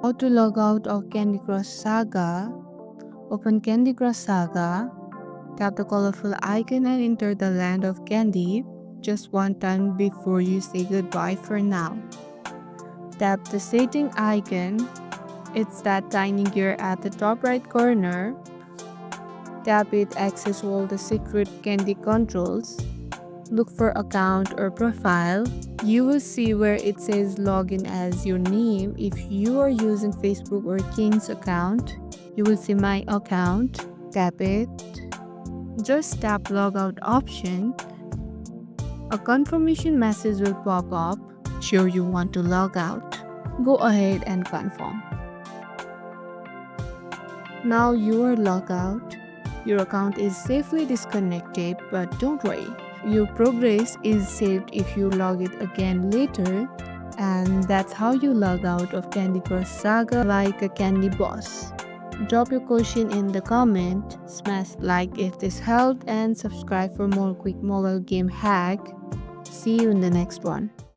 How to log out of Candy Crush Saga. Open Candy Crush Saga, tap the colorful icon and enter the land of candy just one time before you say goodbye for now. Tap the setting icon, it's that tiny gear at the top right corner. Tap it, access all the secret candy controls. Look for account or profile. You will see where it says login as your name. If you are using Facebook or King's account, you will see my account. Tap it. Just tap logout option. A confirmation message will pop up. Sure you want to log out. Go ahead and confirm. Now you are logged out. Your account is safely disconnected, but don't worry. Your progress is saved if you log it again later. And that's how you log out of Candy Crush Saga like a candy boss. Drop your question in the comment, smash like if this helped, and subscribe for more quick mobile game hack. See you in the next one.